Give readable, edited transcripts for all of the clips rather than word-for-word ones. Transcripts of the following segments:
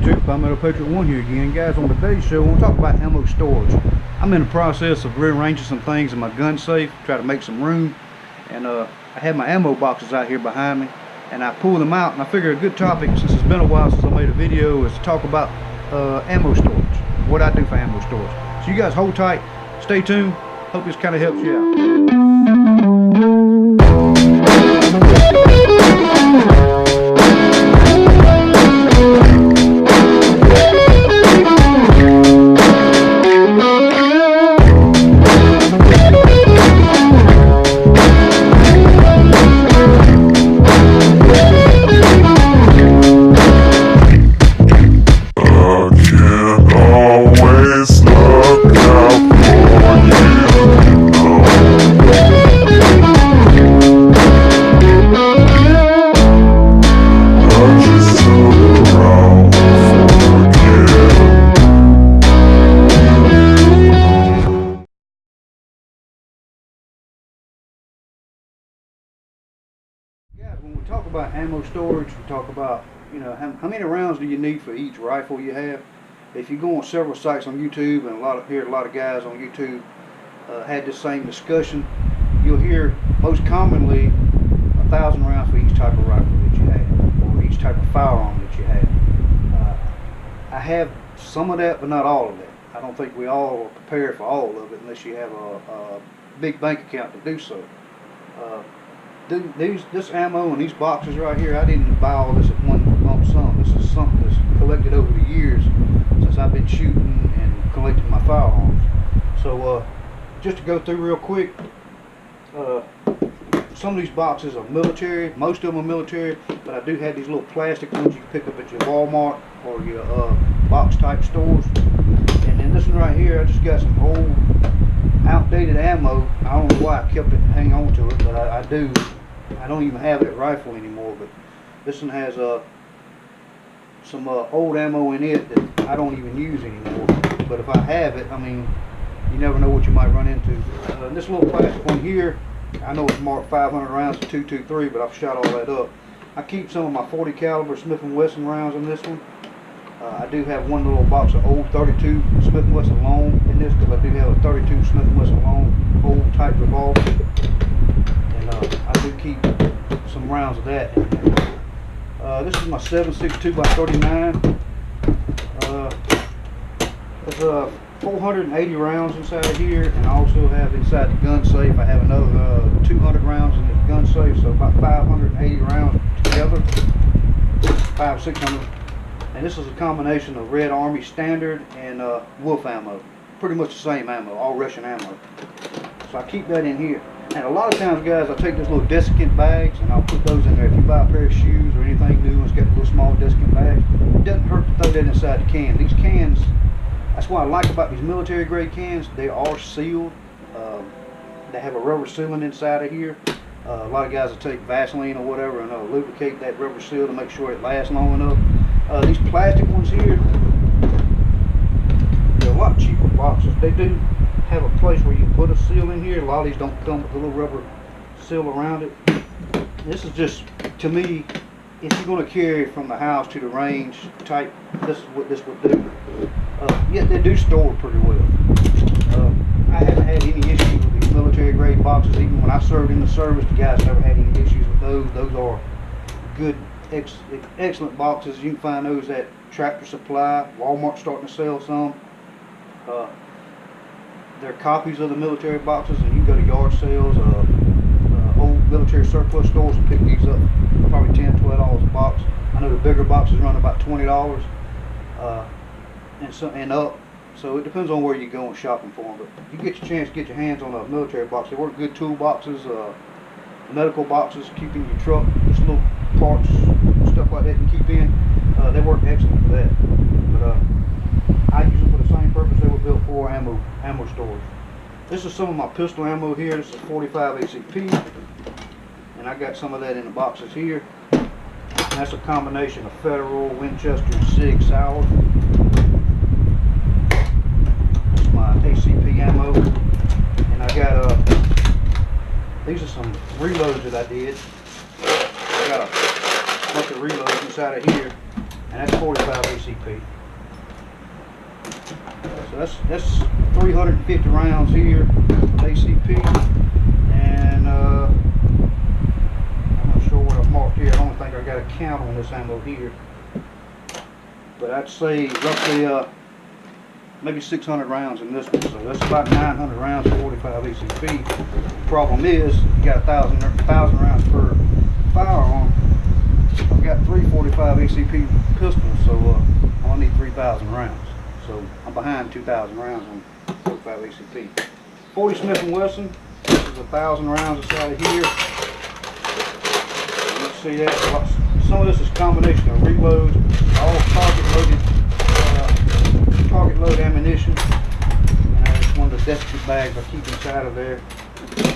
Patriot, Palmetto Patriot 1 here again. Guys, on today's show, I want to talk about ammo storage. I'm in the process of rearranging some things in my gun safe, try to make some room. And I have my ammo boxes out here behind me, and I pull them out, and I figure a good topic, since it's been a while since I made a video, is to talk about ammo storage, what I do for ammo storage. So you guys hold tight, stay tuned, hope this kind of helps you out. When we talk about ammo storage, we talk about, you know, how many rounds do you need for each rifle you have. If you go on several sites on YouTube, and a lot of guys on YouTube had this same discussion, you'll hear most commonly 1,000 rounds for each type of rifle that you have, or each type of firearm that you have. I have some of that, but not all of that. I don't think we all are prepared for all of it unless you have a big bank account to do so. This ammo and these boxes right here, I didn't buy all this at one lump sum. This is something that's collected over the years since I've been shooting and collecting my firearms. So just to go through real quick, some of these boxes are military, most of them are military, but I do have these little plastic ones you can pick up at your Walmart or your box type stores. And then this one right here, I just got some old outdated ammo. I don't know why I kept it and hang on to it, but I do. I don't even have that rifle anymore, but this one has some old ammo in it that I don't even use anymore. But if I have it, I mean, you never know what you might run into. This little plastic one here, I know it's marked 500 rounds to 223, but I've shot all that up. I keep some of my 40 caliber Smith & Wesson rounds in this one. I do have one little box of old 32 Smith & Wesson long in this, because I do have a 32 Smith & Wesson long old type revolver, and I do keep some rounds of that in there. This is my 7.62 by 39. There's 480 rounds inside of here, and I also have inside the gun safe, I have another 200 rounds in the gun safe, so about 580 rounds together, 500-600. And this is a combination of Red Army Standard and Wolf ammo. Pretty much the same ammo, all Russian ammo. So I keep that in here. And a lot of times, guys, I take those little desiccant bags and I'll put those in there. If you buy a pair of shoes or anything new, it's got a little small desiccant bag. It doesn't hurt to throw that inside the can. These cans, that's what I like about these military grade cans. They are sealed. They have a rubber sealant inside of here. A lot of guys will take Vaseline or whatever and lubricate that rubber seal to make sure it lasts long enough. These plastic ones here, they're a lot cheaper boxes. They do have a place where you put a seal in here. A lot of these don't come with a little rubber seal around it. This is just, to me, if you're going to carry from the house to the range type, this is what this would do. Yet they do store pretty well. I haven't had any issues with these military grade boxes. Even when I served in the service, the guys never had any issues with those. Those are good, excellent boxes. You can find those at Tractor Supply. Walmart's starting to sell some. They're copies of the military boxes, and you can go to yard sales, old military surplus stores, and pick these up for probably $10-12 a box. I know the bigger boxes run about $20 and up. So it depends on where you're going shopping for them. But if you get your chance to get your hands on a military box, they work good. Tool boxes, medical boxes, keep in your truck, just little parts, stuff like that you keep in. They work excellent for that. But I use them for the same purpose they were built for, ammo storage. This is some of my pistol ammo here. This is 45 ACP, and I got some of that in the boxes here. And that's a combination of Federal, Winchester, SIG, Sauer. That's my ACP ammo, and I got these are some reloads that I did. I got a bunch of reloads inside of here. and that's 45 ACP. So that's 350 rounds here, ACP, and I'm not sure what I've marked here. I don't think I got a count on this ammo here, but I'd say roughly maybe 600 rounds in this one. So that's about 900 rounds for 45 ACP. Problem is, you got 1,000 rounds per firearm. I've got 345 ACP pistols, so I only need 3,000 rounds. So I'm behind 2,000 rounds on 45 ACP. 40 Smith & Wesson. This is 1,000 rounds inside of here. Let's see that. Some of this is a combination of reloads, all target load ammunition. And it's one of the desiccant bags I keep inside of there.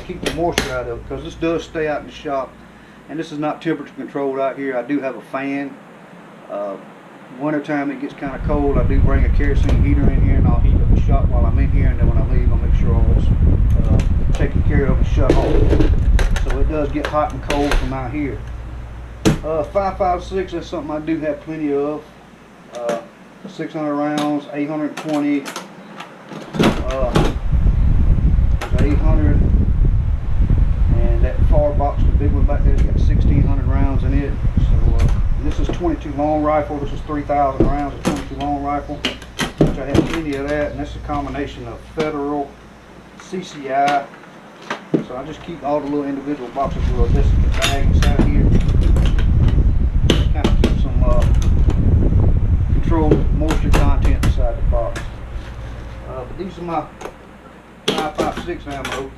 Keep the moisture out of it, because this does stay out in the shop. And this is not temperature controlled out here. I do have a fan. Winter time it gets kind of cold. I do bring a kerosene heater in here, and I'll heat up the shop while I'm in here, and then when I leave I'll make sure all this taken care of and shut off. So it does get hot and cold from out here. 5.56, that's something I do have plenty of. 600 rounds, 820, 800, and that far box, the big one back there, has got 1,600 rounds in it. So this is 22 long rifle. This is 3,000 rounds of 22 long rifle, which I have plenty of that, and this is a combination of Federal, CCI. So I just keep all the little individual boxes with a desiccant bag inside here. Kind of keep some controlled moisture content inside the box. But these are my 5.56 ammo.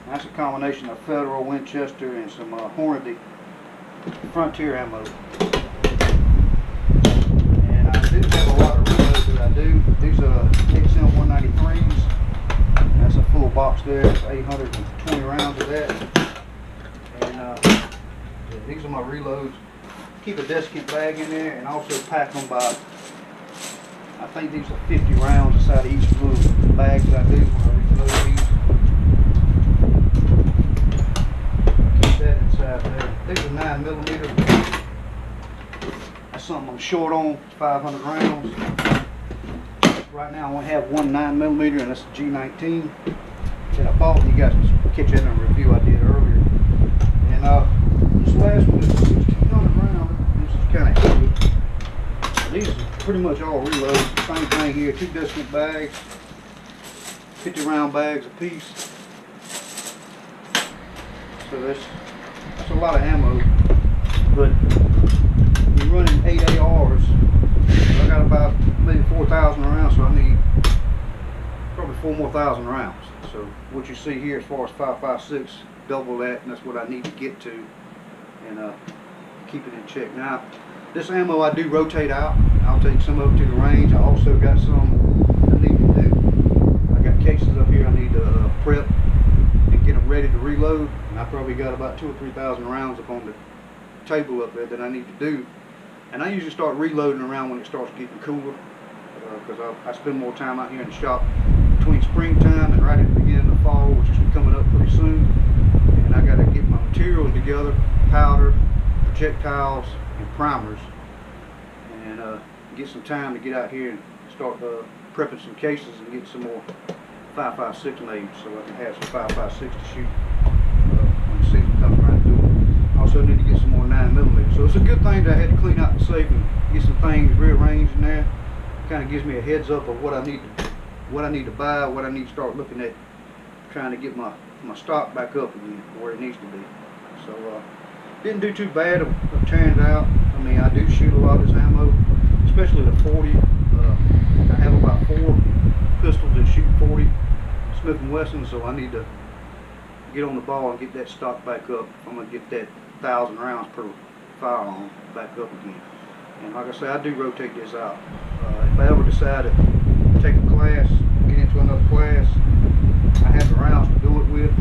That's a combination of Federal, Winchester, and some Hornady Frontier ammo. And I do have a lot of reloads that I do. These are XM 193s. That's a full box there. It's 820 rounds of that. And yeah, these are my reloads. Keep a desiccant bag in there, and also pack them by, I think these are 50 rounds inside of each little bag that I do when I reload these. Keep that inside there. These are 9mm. That's something I'm short on, 500 rounds. Right now I only have one 9mm, and that's a G19 that I bought. You guys can catch that in a review I did earlier. And this last one is 200 rounds. This is kind of heavy. These are pretty much all reloads. Same thing here, 2 desiccant bags, 50 round bags a piece. So that's a lot of ammo. But you're running 8 ARs. I got about maybe 4,000 rounds, so I need probably 4,000 more rounds. So what you see here as far as 5.56, double that, and that's what I need to get to, and keep it in check. Now, this ammo I do rotate out. I'll take some of it to the range. I also got some I need to do. I got cases up here I need to prep and get them ready to reload. And I probably got about 2,000 or 3,000 rounds up on the table up there that I need to do. And I usually start reloading around when it starts getting cooler, because I spend more time out here in the shop between springtime and right at the beginning of the fall, which is coming up pretty soon. And I got to get my materials together, powder, projectiles, and primers, and get some time to get out here and start prepping some cases and get some more 5.56 made, so I can have some 5.56 to shoot when the season comes around to do it. Also need to get some more 9mm. So it's a good thing that I had to clean out the safe and get some things rearranged in there. Kind of gives me a heads up of what I need to buy, what I need to start looking at, trying to get my stock back up again where it needs to be. So didn't do too bad of tearing it out. I mean, I do shoot a lot of this ammo, especially the 40. I have about 4 pistols that shoot 40 Smith & Wesson, so I need to get on the ball and get that stock back up. I'm going to get that 1,000 rounds per firearm back up again. And like I say, I do rotate this out. If I ever decide to take a class, get into another class, I have the rounds to do it with.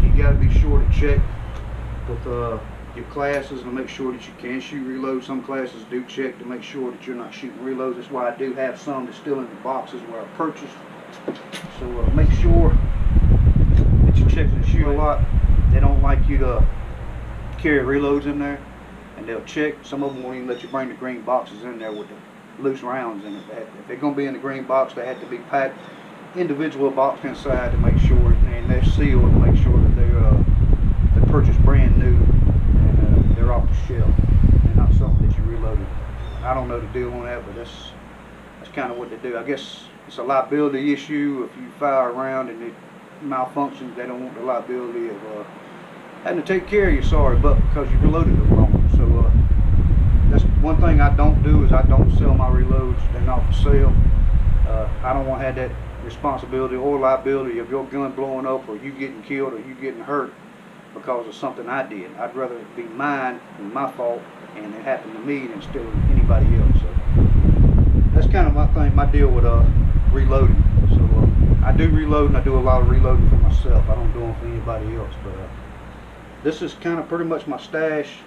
You got to be sure to check with your classes and make sure that you can shoot reloads. Some classes do check to make sure that you're not shooting reloads. That's why I do have some that's still in the boxes where I purchased. So make sure that you check the shoot a lot. They don't like you to carry reloads in there. and they'll check. Some of them won't even let you bring the green boxes in there with the loose rounds in it. If they're going to be in the green box, they have to be packed individual box inside to make sure, and they're sealed to make sure that they're purchased brand new and they're off the shelf and not something that you reloaded. I don't know the deal on that, but that's kind of what they do. I guess it's a liability issue. If you fire around and it malfunctions, they don't want the liability of having to take care of your sorry butt because you reloaded it wrong. So that's one thing I don't do, is I don't sell my reloads. They're not for sale. I don't want to have that responsibility or liability of your gun blowing up or you getting killed or you getting hurt because of something I did. I'd rather it be mine and my fault and it happened to me than stealing anybody else. So that's kind of my thing, my deal with reloading. So I do reload, and I do a lot of reloading for myself. I don't do them for anybody else. But this is kind of pretty much my stash.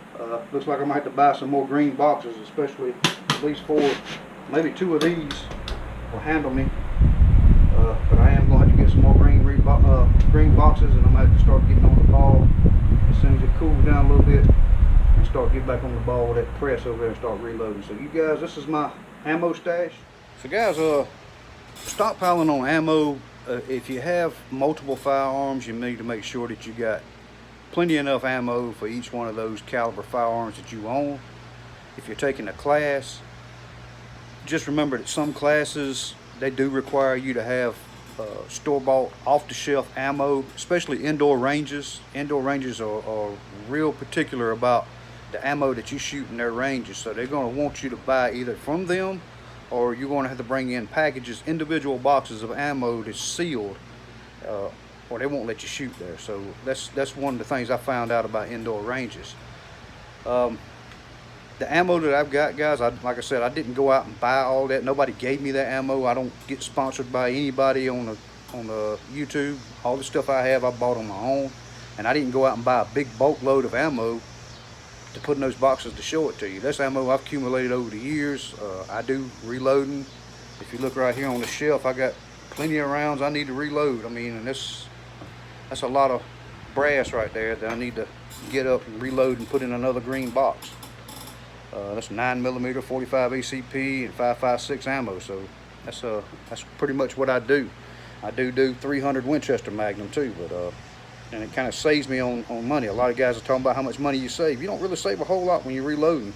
Looks like I might have to buy some more green boxes, especially at least 4, maybe 2 of these will handle me. But I am going to have to get some more green boxes, and I'm going to have to start getting on the ball as soon as it cools down a little bit, and start getting back on the ball with that press over there and start reloading. So you guys, this is my ammo stash. So guys, stockpiling on ammo. If you have multiple firearms, you need to make sure that you got plenty enough ammo for each one of those caliber firearms that you own. If you're taking a class, just remember that some classes, they do require you to have store-bought, off-the-shelf ammo, especially indoor ranges. Indoor ranges are real particular about the ammo that you shoot in their ranges, so they're going to want you to buy either from them, or you're going to have to bring in packages, individual boxes of ammo that's sealed, or they won't let you shoot there. So that's one of the things I found out about indoor ranges. The ammo that I've got, guys, like I said, I didn't go out and buy all that. Nobody gave me that ammo. I don't get sponsored by anybody on the YouTube. All the stuff I have, I bought on my own, and I didn't go out and buy a big bulk load of ammo to put in those boxes to show it to you. That's ammo I've accumulated over the years. I do reloading. If you look right here on the shelf, I got plenty of rounds I need to reload. I mean, and that's a lot of brass right there that I need to get up and reload and put in another green box. That's 9mm 45 ACP and 5.56 ammo. So that's pretty much what I do. I do 300 Winchester Magnum too, but and it kind of saves me on money. A lot of guys are talking about how much money you save. You don't really save a whole lot when you're reloading.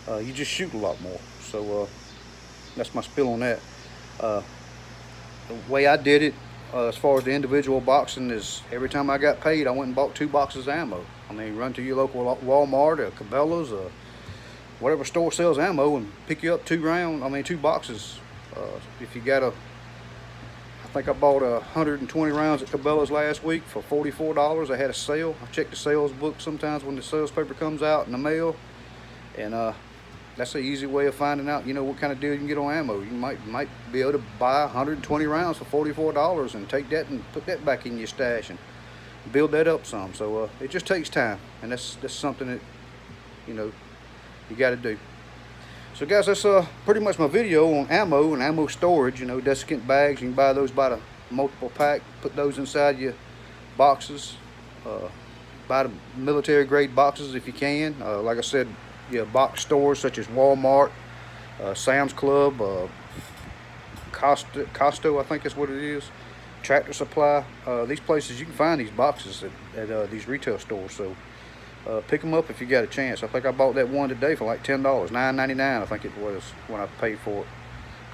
You just shoot a lot more. So that's my spill on that. The way I did it, as far as the individual boxing, is every time I got paid, I went and bought 2 boxes of ammo. I mean, run to your local Walmart or Cabela's or whatever store sells ammo and pick you up 2 boxes. If you got I think I bought 120 rounds at Cabela's last week for $44. I had a sale. I check the sales book sometimes when the sales paper comes out in the mail, and that's an easy way of finding out, you know, what kind of deal you can get on ammo. You might be able to buy 120 rounds for $44 and take that and put that back in your stash and build that up some. So it just takes time, and that's something that, you know, you got to do. So guys, that's pretty much my video on ammo and ammo storage. You know, desiccant bags, you can buy those by the multiple pack, put those inside your boxes. Buy the military grade boxes if you can. Like I said, box stores such as Walmart, Sam's Club, Costco, I think that's what it is, Tractor Supply. These places, you can find these boxes at these retail stores. So pick them up if you got a chance. I think I bought that one today for like $10, $9.99 I think it was when I paid for it.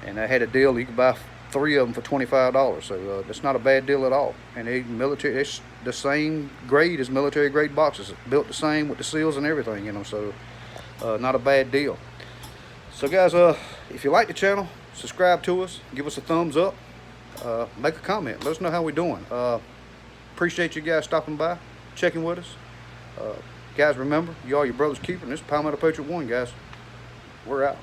And I had a deal, you could buy 3 of them for $25. So that's not a bad deal at all. And it's the same grade as military grade boxes, built the same with the seals and everything, you know. So not a bad deal. So guys, if you like the channel, subscribe to us, give us a thumbs up, make a comment, let us know how we're doing. Appreciate you guys stopping by, checking with us. Guys, remember, you are your brother's keeper, and this is Palmetto Patriot 1, guys. We're out.